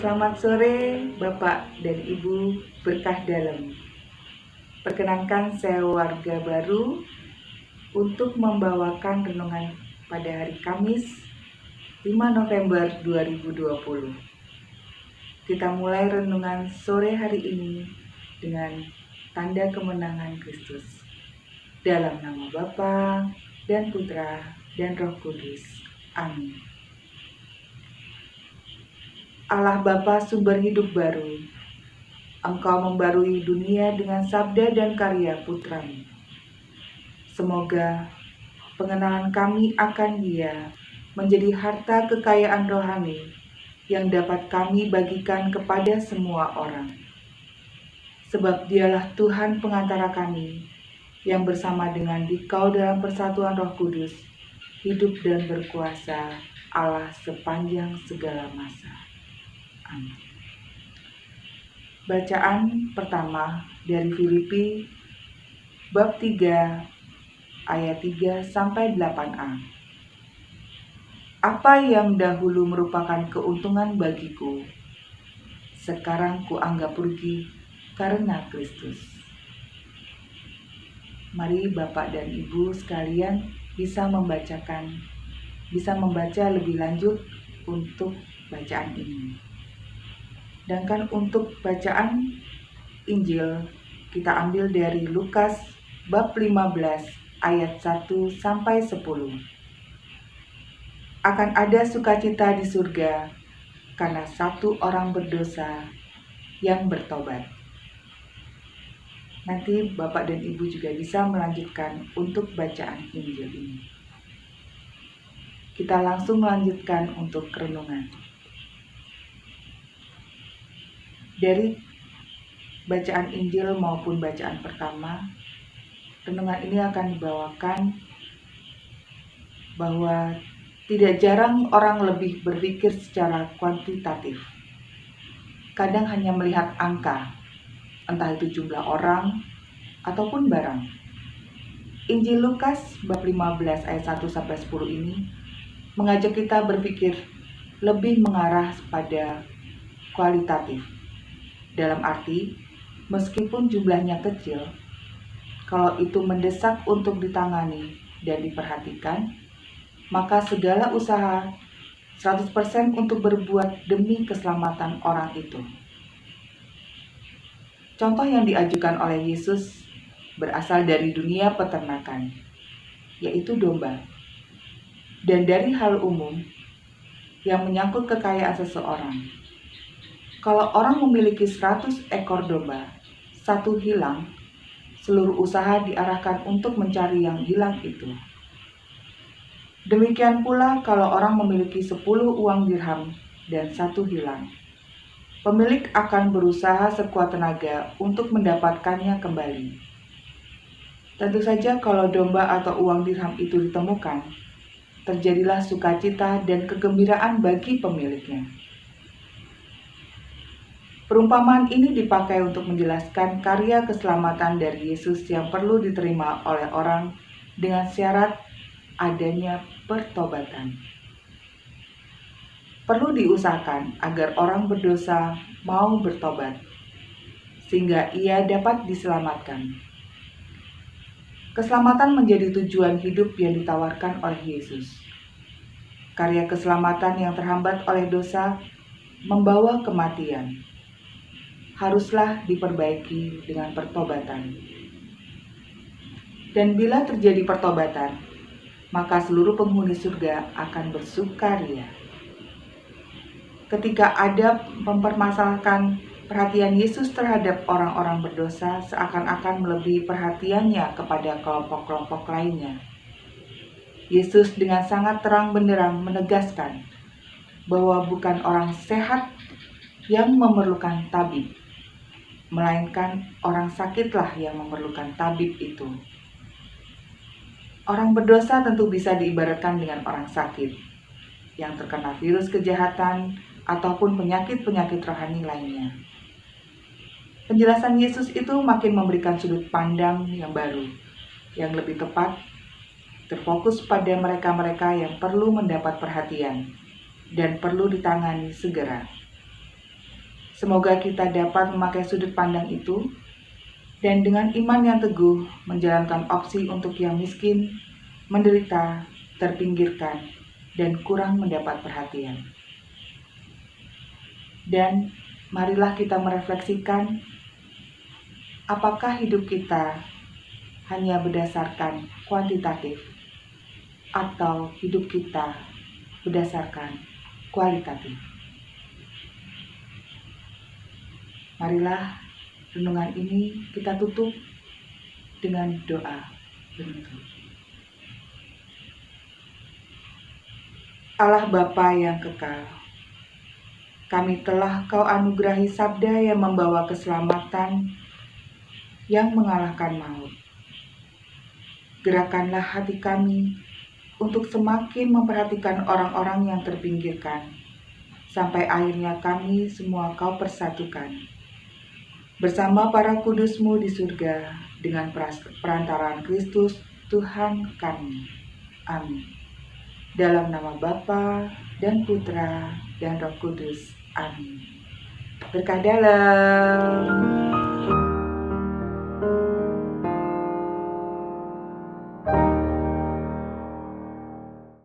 Selamat sore Bapak dan Ibu berkah dalam. Perkenankan saya warga baru untuk membawakan renungan pada hari Kamis 5 November 2020. Kita mulai renungan sore hari ini dengan tanda kemenangan Kristus. Dalam nama Bapa dan Putra dan Roh Kudus. Amin. Allah Bapa sumber hidup baru, Engkau membarui dunia dengan sabda dan karya Putra-Mu. Semoga pengenalan kami akan Dia menjadi harta kekayaan rohani yang dapat kami bagikan kepada semua orang. Sebab Dialah Tuhan pengantara kami yang bersama dengan Dikau dalam persatuan Roh Kudus, hidup dan berkuasa Allah sepanjang segala masa. Amin. Bacaan pertama dari Filipi bab 3 ayat 3 sampai 8a. Apa yang dahulu merupakan keuntungan bagiku, sekarang kuanggap rugi karena Kristus. Mari Bapak dan Ibu sekalian bisa membaca lebih lanjut untuk bacaan ini. Sedangkan untuk bacaan Injil kita ambil dari Lukas bab 15 ayat 1 sampai 10. Akan ada sukacita di surga karena satu orang berdosa yang bertobat. Nanti Bapak dan Ibu juga bisa melanjutkan untuk bacaan Injil ini. Kita langsung melanjutkan untuk renungan. Dari bacaan Injil maupun bacaan pertama, renungan ini akan dibawakan bahwa tidak jarang orang lebih berpikir secara kuantitatif. Kadang hanya melihat angka, entah itu jumlah orang ataupun barang. Injil Lukas bab 15 ayat 1 sampai 10 ini mengajak kita berpikir lebih mengarah pada kualitatif. Dalam arti, meskipun jumlahnya kecil, kalau itu mendesak untuk ditangani dan diperhatikan, maka segala usaha 100% untuk berbuat demi keselamatan orang itu. Contoh yang diajukan oleh Yesus berasal dari dunia peternakan, yaitu domba. Dan dari hal umum yang menyangkut kekayaan seseorang. Kalau orang memiliki 100 ekor domba, satu hilang, seluruh usaha diarahkan untuk mencari yang hilang itu. Demikian pula kalau orang memiliki 10 uang dirham dan satu hilang. Pemilik akan berusaha sekuat tenaga untuk mendapatkannya kembali. Tentu saja kalau domba atau uang dirham itu ditemukan, terjadilah sukacita dan kegembiraan bagi pemiliknya. Perumpamaan ini dipakai untuk menjelaskan karya keselamatan dari Yesus yang perlu diterima oleh orang dengan syarat adanya pertobatan. Perlu diusahakan agar orang berdosa mau bertobat, sehingga ia dapat diselamatkan. Keselamatan menjadi tujuan hidup yang ditawarkan oleh Yesus. Karya keselamatan yang terhambat oleh dosa membawa kematian. Haruslah diperbaiki dengan pertobatan. Dan bila terjadi pertobatan, maka seluruh penghuni surga akan bersukaria. Ketika ada mempermasalahkan perhatian Yesus terhadap orang-orang berdosa seakan-akan melebihi perhatiannya kepada kelompok-kelompok lainnya. Yesus dengan sangat terang benderang menegaskan bahwa bukan orang sehat yang memerlukan tabib, melainkan orang sakitlah yang memerlukan tabib itu. Orang berdosa tentu bisa diibaratkan dengan orang sakit yang terkena virus kejahatan ataupun penyakit-penyakit rohani lainnya. Penjelasan Yesus itu makin memberikan sudut pandang yang baru, yang lebih tepat, terfokus pada mereka-mereka yang perlu mendapat perhatian dan perlu ditangani segera. Semoga kita dapat memakai sudut pandang itu dan dengan iman yang teguh menjalankan opsi untuk yang miskin, menderita, terpinggirkan, dan kurang mendapat perhatian. Dan marilah kita merefleksikan apakah hidup kita hanya berdasarkan kuantitatif atau hidup kita berdasarkan kualitatif. Marilah renungan ini kita tutup dengan doa penutup. Allah Bapa yang kekal, kami telah Kau anugerahi sabda yang membawa keselamatan, yang mengalahkan maut. Gerakanlah hati kami untuk semakin memperhatikan orang-orang yang terpinggirkan, sampai akhirnya kami semua Kau persatukan bersama para kudus-Mu di surga dengan perantaraan Kristus Tuhan kami. Amin. Dalam nama Bapa dan Putra dan Roh Kudus. Amin. Berkah dalam.